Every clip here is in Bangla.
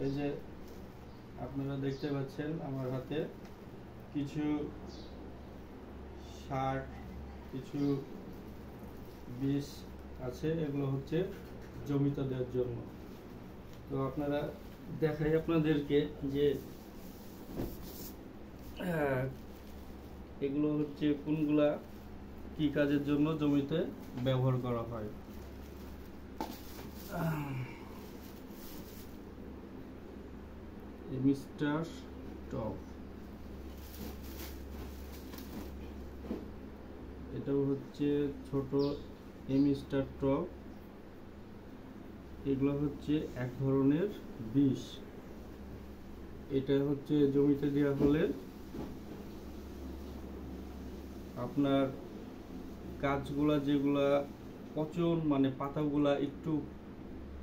এই যে আপনারা দেখতে পাচ্ছেন আমার হাতে কিছু সার, কিছু বীজ আছে, এগুলো হচ্ছে জমিতে দেওয়ার জন্য। তো আপনারা দেখাই আপনাদেরকে যে এগুলো হচ্ছে কোনগুলা কি কাজের জন্য জমিতে ব্যবহার করা হয়। মিস্টার টপ, এটাও হচ্ছে ছোট মিস্টার টপ। এগুলো হচ্ছে এক ধরনের বিষ। এটা হচ্ছে জমিতে দেওয়া হলে আপনার গাছগুলা যেগুলা পচন, মানে পাতাগুলা একটু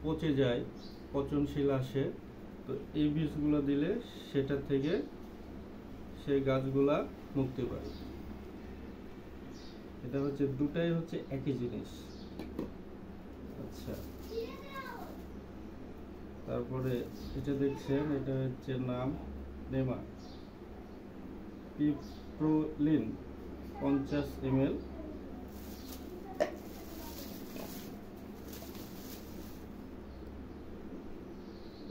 পচে যায়, পচনশীল আসে, তো এই বীজগুলো দিলে সেটা থেকে সেই গাছগুলা মুক্তি পায়। এটা হচ্ছে দুটাই হচ্ছে একই জিনিস। আচ্ছা, তারপরে এটা দেখছেন, এটা হচ্ছে নাম নেমা পিপ্রোলিন 50 ml।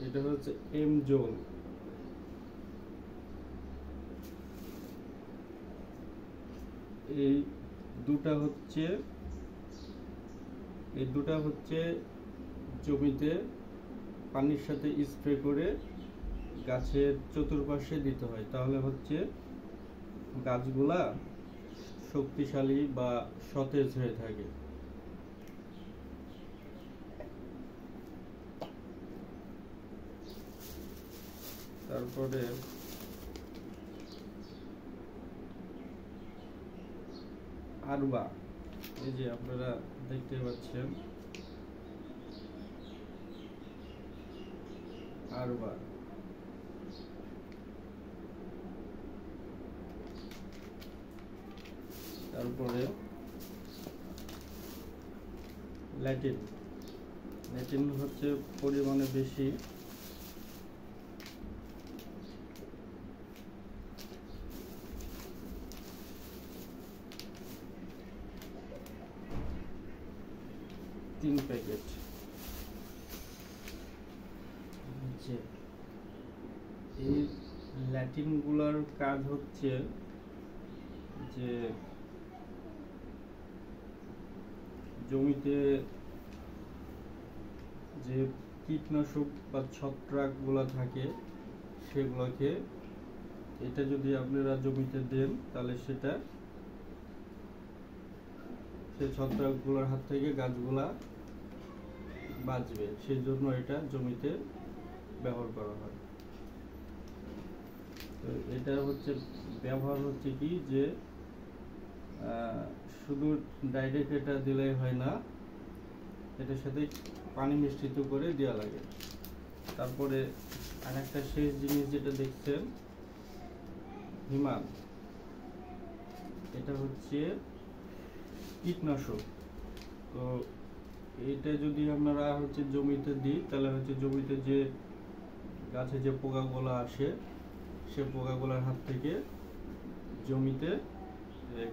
এটা হচ্ছে এমজোল। এই দুটা হচ্ছে জমিতে পানির সাথে স্প্রে করে গাছের চতুর্পাশে দিতে হয়, তাহলে হচ্ছে গাছগুলা শক্তিশালী বা সতেজ হয়ে থাকে। তারপরে আরবা, এই যে আপনারা দেখতে পাচ্ছেন আরবা। তারপরে ল্যাটিন। ল্যাটিন হচ্ছে পরিমাণে বেশি। তিন প্যাকেট। এই ল্যাটিনগুলোর কাজ হচ্ছে যে জমিতে যে কীটনাশক বা ছত্রাকগুলো থাকে সেগুলোকে, এটা যদি আপনারা জমিতে দেন তাহলে সেটা সেই ছত্রাকগুলোর হাত থেকে গাছগুলা বাঁচবে, সেই জন্য এটা জমিতে ব্যবহার করা হয়। তো এটা হচ্ছে ব্যবহার হচ্ছে কি, যে শুধু ডাইরেক্ট এটা দিলেই হয় না, এটার সাথে পানি মিশ্রিত করে দেওয়া লাগে। তারপরে আরেকটা শেষ জিনিস যেটা দেখছেন, হিমাল। এটা হচ্ছে কীটনাশক। তো এটা যদি আপনারা হচ্ছে জমিতে দিই তাহলে হচ্ছে জমিতে যে গাছে যে পোকাগুলো আসে সে পোকাগুলোর হাত থেকে জমিতে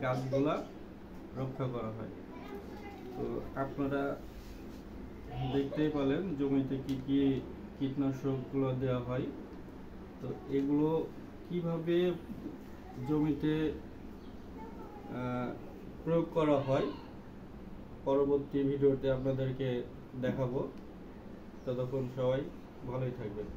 গাছগুলা রক্ষা করা হয়। তো আপনারা দেখতেই পেলেন জমিতে কি কি কীটনাশকগুলো দেওয়া হয়। তো এগুলো কিভাবে জমিতে প্রয়োগ করা হয় পরবর্তী ভিডিওতে আপনাদেরকে দেখাবো। ততক্ষণ সবাই ভালোই থাকবেন।